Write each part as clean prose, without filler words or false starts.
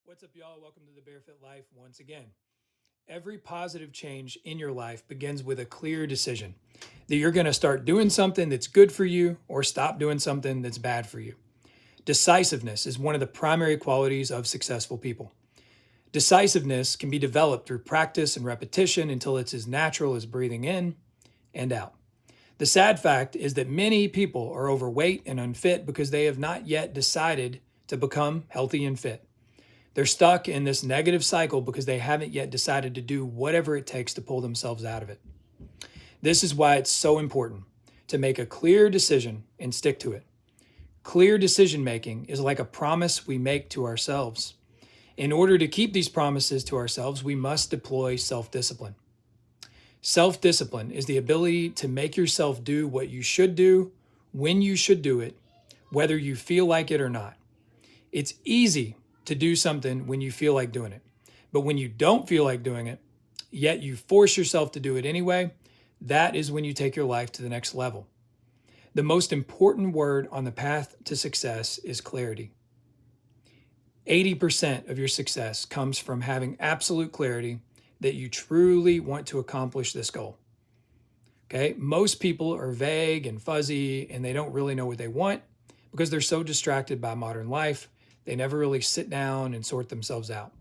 What's up, y'all? Welcome to the Barefoot Life once again. Every positive change in your life begins with a clear decision that you're going to start doing something that's good for you or stop doing something that's bad for you. Decisiveness is one of the primary qualities of successful people. Decisiveness can be developed through practice and repetition until it's as natural as breathing in and out. The sad fact is that many people are overweight and unfit because they have not yet decided to become healthy and fit. They're stuck in this negative cycle because they haven't yet decided to do whatever it takes to pull themselves out of it. This is why it's so important to make a clear decision and stick to it. Clear decision making is like a promise we make to ourselves. In order to keep these promises to ourselves, we must deploy self discipline. Self discipline is the ability to make yourself do what you should do, when you should do it, whether you feel like it or not. It's easy to do something when you feel like doing it. But when you don't feel like doing it, yet you force yourself to do it anyway, that is when you take your life to the next level. The most important word on the path to success is clarity. 80% of your success comes from having absolute clarity that you truly want to accomplish this goal. Okay? Most people are vague and fuzzy and they don't really know what they want because they're so distracted by modern life. They never really sit down and sort themselves out.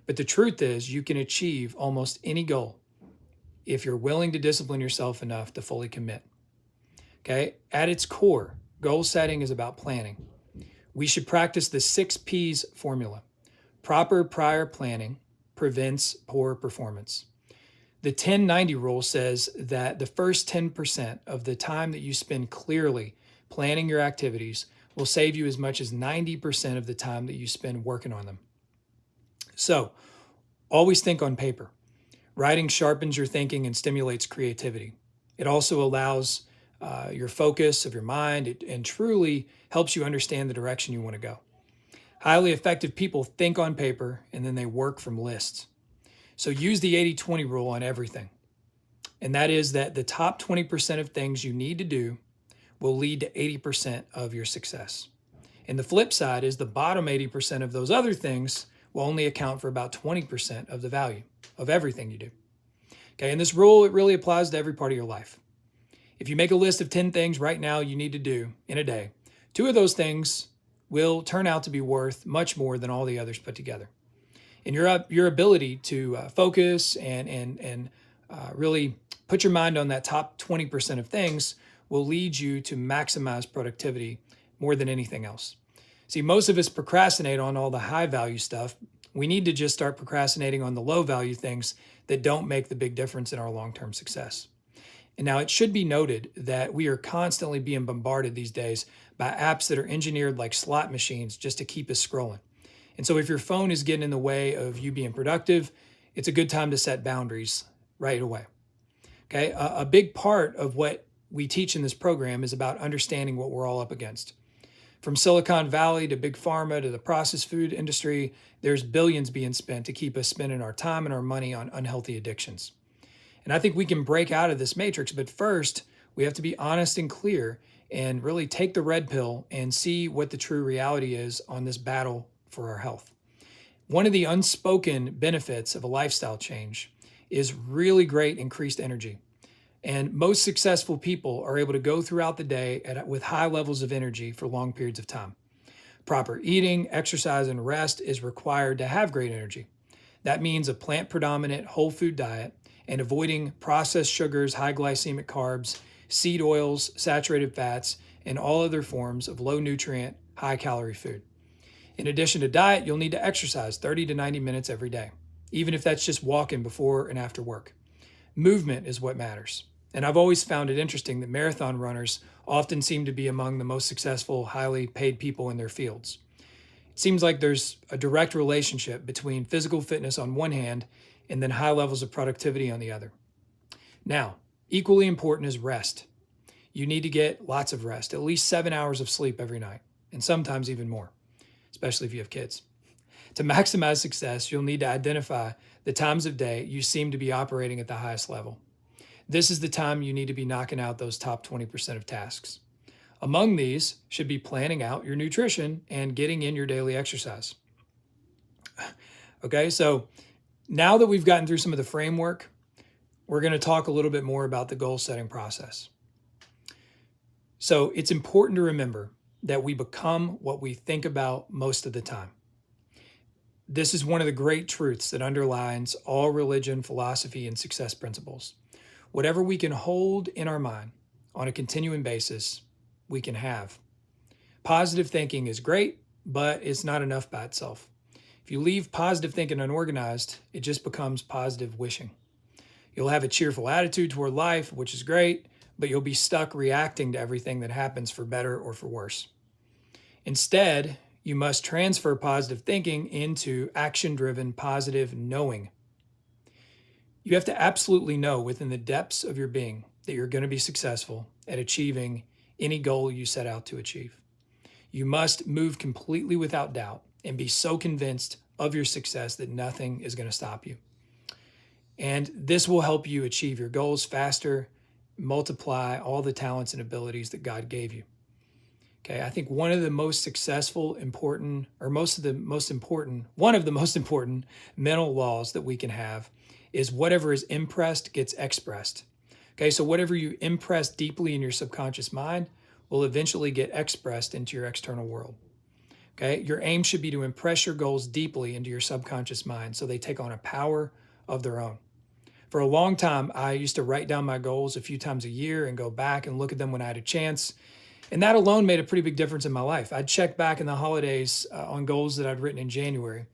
But the truth is, you can achieve almost any goal if you're willing to discipline yourself enough to fully commit. Okay? At its core, goal setting is about planning. We should practice the 6Ps formula. Proper prior planning prevents poor performance. The 10-90 rule says that the first 10% of the time that you spend clearly planning your activities will save you as much as 90% of the time that you spend working on them. So, always think on paper. Writing sharpens your thinking and stimulates creativity. It also allows your focus of your mind and truly helps you understand the direction you want to go. Highly effective people think on paper and then they work from lists. So use the 80-20 rule on everything. And that is that the top 20% of things you need to do will lead to 80% of your success. And the flip side is the bottom 80% of those other things will only account for about 20% of the value of everything you do. Okay, and this rule, it really applies to every part of your life. If you make a list of 10 things right now you need to do in a day, 2 of those things will turn out to be worth much more than all the others put together. And your ability to focus and really put your mind on that top 20% of things will lead you to maximize productivity more than anything else. See, most of us procrastinate on all the high value stuff. We need to just start procrastinating on the low value things that don't make the big difference in our long-term success. And now it should be noted that we are constantly being bombarded these days by apps that are engineered like slot machines just to keep us scrolling. And so if your phone is getting in the way of you being productive, it's a good time to set boundaries right away. Okay, a big part of what we teach in this program is about understanding what we're all up against. From Silicon Valley to big pharma to the processed food industry, there's billions being spent to keep us spending our time and our money on unhealthy addictions. And I think we can break out of this matrix, but first we have to be honest and clear and really take the red pill and see what the true reality is on this battle for our health. One of the unspoken benefits of a lifestyle change is really great increased energy. And most successful people are able to go throughout the day with high levels of energy for long periods of time. Proper eating, exercise, and rest is required to have great energy. That means a plant predominant whole food diet and avoiding processed sugars, high glycemic carbs, seed oils, saturated fats, and all other forms of low nutrient, high calorie food. In addition to diet, you'll need to exercise 30 to 90 minutes every day, even if that's just walking before and after work. Movement is what matters. And I've always found it interesting that marathon runners often seem to be among the most successful, highly paid people in their fields. It seems like there's a direct relationship between physical fitness on one hand and then high levels of productivity on the other. Now, equally important is rest. You need to get lots of rest, at least 7 hours of sleep every night, and sometimes even more, especially if you have kids. To maximize success, you'll need to identify the times of day you seem to be operating at the highest level. This is the time you need to be knocking out those top 20% of tasks. Among these should be planning out your nutrition and getting in your daily exercise. Okay, so now that we've gotten through some of the framework, we're going to talk a little bit more about the goal setting process. So it's important to remember that we become what we think about most of the time. This is one of the great truths that underlines all religion, philosophy, and success principles. Whatever we can hold in our mind on a continuing basis, we can have. Positive thinking is great, but it's not enough by itself. If you leave positive thinking unorganized, it just becomes positive wishing. You'll have a cheerful attitude toward life, which is great, but you'll be stuck reacting to everything that happens for better or for worse. Instead, you must transfer positive thinking into action-driven positive knowing. You have to absolutely know within the depths of your being that you're going to be successful at achieving any goal you set out to achieve. You must move completely without doubt and be so convinced of your success that nothing is going to stop you. And this will help you achieve your goals faster, multiply all the talents and abilities that God gave you. Okay, I think one of the most important mental laws that we can have is whatever is impressed gets expressed. Okay, so whatever you impress deeply in your subconscious mind will eventually get expressed into your external world. Okay, your aim should be to impress your goals deeply into your subconscious mind so they take on a power of their own. For a long time, I used to write down my goals a few times a year and go back and look at them when I had a chance. And that alone made a pretty big difference in my life. I'd check back in the holidays on goals that I'd written in January,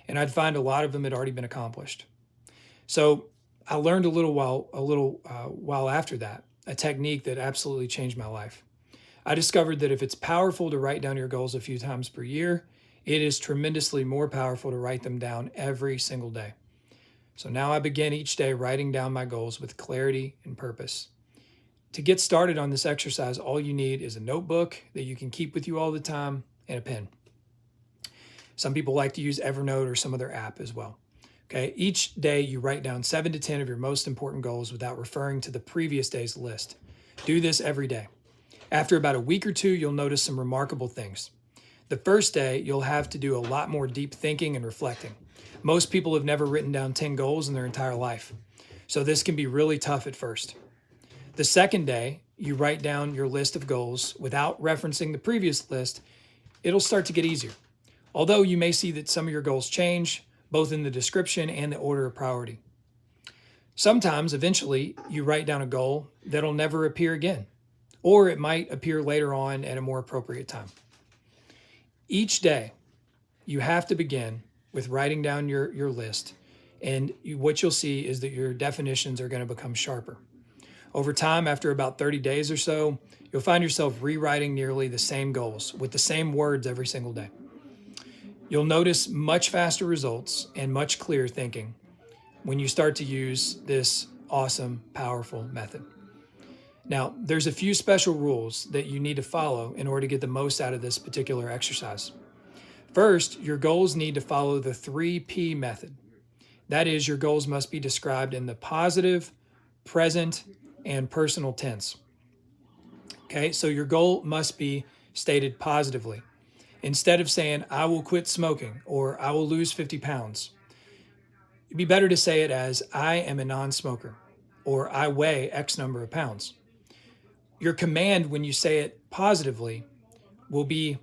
and I'd find a lot of them had already been accomplished. So I learned a little while after that, a technique that absolutely changed my life. I discovered that if it's powerful to write down your goals a few times per year, it is tremendously more powerful to write them down every single day. So now I begin each day writing down my goals with clarity and purpose. To get started on this exercise, all you need is a notebook that you can keep with you all the time and a pen. Some people like to use Evernote or some other app as well. Okay, each day you write down 7 to 10 of your most important goals without referring to the previous day's list. Do this every day. After about a week or two, you'll notice some remarkable things. The first day, you'll have to do a lot more deep thinking and reflecting. Most people have never written down 10 goals in their entire life, so this can be really tough at first. The second day, you write down your list of goals without referencing the previous list. It'll start to get easier. Although you may see that some of your goals change, both in the description and the order of priority. Sometimes, eventually, you write down a goal that'll never appear again, or it might appear later on at a more appropriate time. Each day, you have to begin with writing down your list, and what you'll see is that your definitions are going to become sharper. Over time, after about 30 days or so, you'll find yourself rewriting nearly the same goals with the same words every single day. You'll notice much faster results and much clearer thinking when you start to use this awesome, powerful method. Now, there's a few special rules that you need to follow in order to get the most out of this particular exercise. First, your goals need to follow the 3P method. That is, your goals must be described in the positive, present, and personal tense. Okay, so your goal must be stated positively. Instead of saying, I will quit smoking or I will lose 50 pounds, it'd be better to say it as, I am a non-smoker or I weigh X number of pounds. Your command when you say it positively will be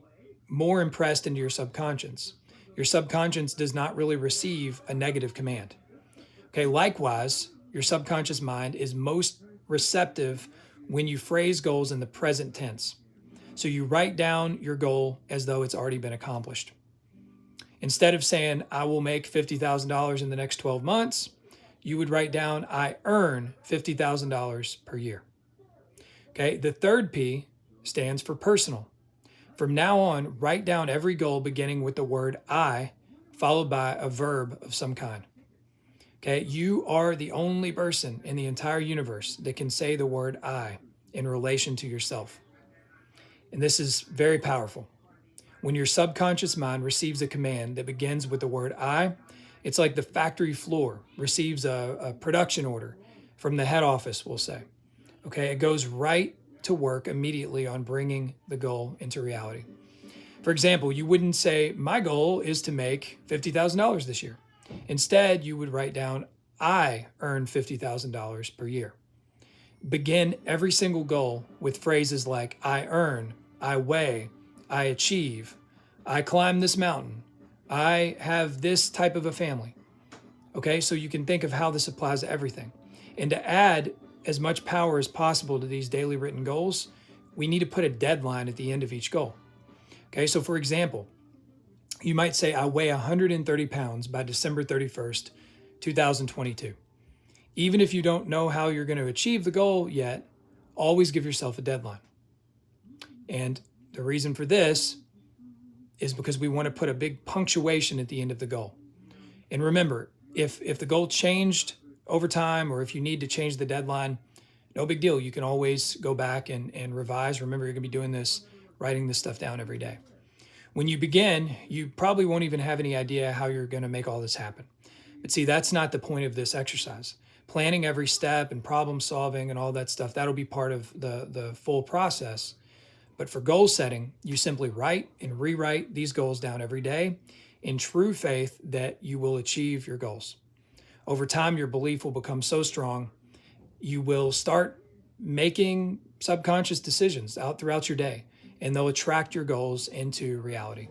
more impressed into your subconscious. Your subconscious does not really receive a negative command. Okay, likewise, your subconscious mind is most receptive when you phrase goals in the present tense. So you write down your goal as though it's already been accomplished. Instead of saying, I will make $50,000 in the next 12 months, you would write down, I earn $50,000 per year. Okay, the third P stands for personal. From now on, write down every goal beginning with the word I, followed by a verb of some kind. Okay, you are the only person in the entire universe that can say the word I in relation to yourself. And this is very powerful. When your subconscious mind receives a command that begins with the word I, it's like the factory floor receives a production order from the head office, we'll say. Okay, it goes right to work immediately on bringing the goal into reality. For example, you wouldn't say, my goal is to make $50,000 this year. Instead, you would write down, I earn $50,000 per year. Begin every single goal with phrases like, I earn, I weigh, I achieve, I climb this mountain, I have this type of a family. Okay, so you can think of how this applies to everything. And to add as much power as possible to these daily written goals, we need to put a deadline at the end of each goal. Okay, so for example, you might say, I weigh 130 pounds by December 31st, 2022. Even if you don't know how you're going to achieve the goal yet, always give yourself a deadline. And the reason for this is because we want to put a big punctuation at the end of the goal. And remember, if the goal changed over time, or if you need to change the deadline, no big deal. You can always go back and revise. Remember, you're going to be doing this, writing this stuff down every day. When you begin, you probably won't even have any idea how you're going to make all this happen. But see, that's not the point of this exercise. Planning every step and problem solving and all that stuff, that'll be part of the full process. But for goal setting, you simply write and rewrite these goals down every day in true faith that you will achieve your goals. Over time, your belief will become so strong, you will start making subconscious decisions out throughout your day, and they'll attract your goals into reality.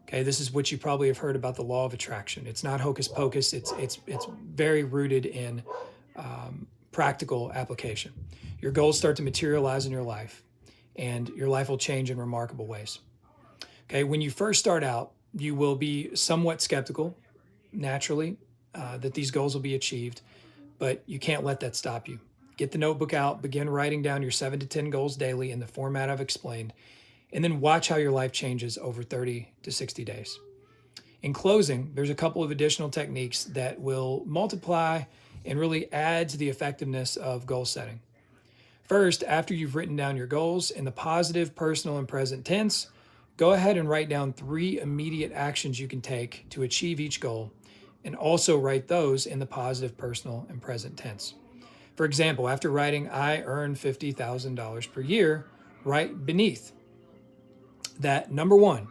Okay, this is what you probably have heard about the law of attraction. It's not hocus pocus. It's very rooted in practical application. Your goals start to materialize in your life, and your life will change in remarkable ways. Okay, when you first start out, you will be somewhat skeptical, naturally, that these goals will be achieved, but you can't let that stop you. Get the notebook out, begin writing down your 7 to 10 goals daily in the format I've explained, and then watch how your life changes over 30 to 60 days. In closing, there's a couple of additional techniques that will multiply and really add to the effectiveness of goal setting. First, after you've written down your goals in the positive, personal, and present tense, go ahead and write down 3 immediate actions you can take to achieve each goal, and also write those in the positive, personal, and present tense. For example, after writing, I earn $50,000 per year, write beneath that, number 1,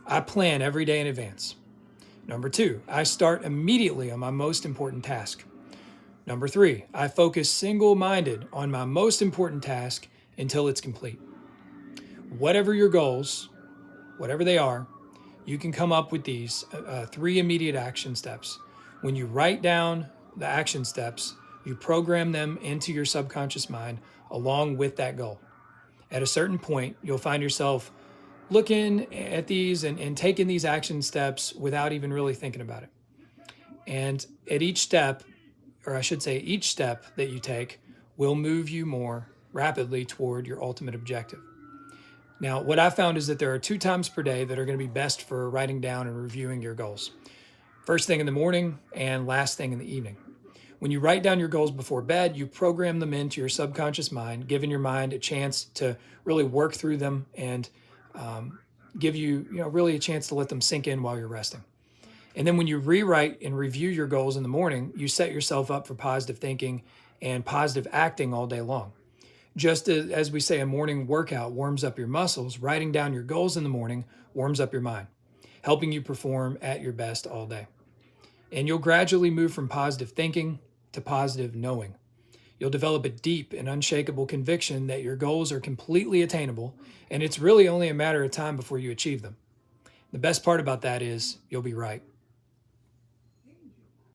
I plan every day in advance. Number 2, I start immediately on my most important task. Number 3, I focus single-minded on my most important task until it's complete. Whatever your goals, whatever they are, you can come up with these 3 immediate action steps. When you write down the action steps, you program them into your subconscious mind along with that goal. At a certain point, you'll find yourself looking at these and taking these action steps without even really thinking about it. And at each step, or I should say each step that you take, will move you more rapidly toward your ultimate objective. Now, what I found is that there are 2 times per day that are going to be best for writing down and reviewing your goals. First thing in the morning and last thing in the evening. When you write down your goals before bed, you program them into your subconscious mind, giving your mind a chance to really work through them and give you, really a chance to let them sink in while you're resting. And then when you rewrite and review your goals in the morning, you set yourself up for positive thinking and positive acting all day long. Just as we say a morning workout warms up your muscles, writing down your goals in the morning warms up your mind, helping you perform at your best all day. And you'll gradually move from positive thinking to positive knowing. You'll develop a deep and unshakable conviction that your goals are completely attainable, and it's really only a matter of time before you achieve them. The best part about that is you'll be right.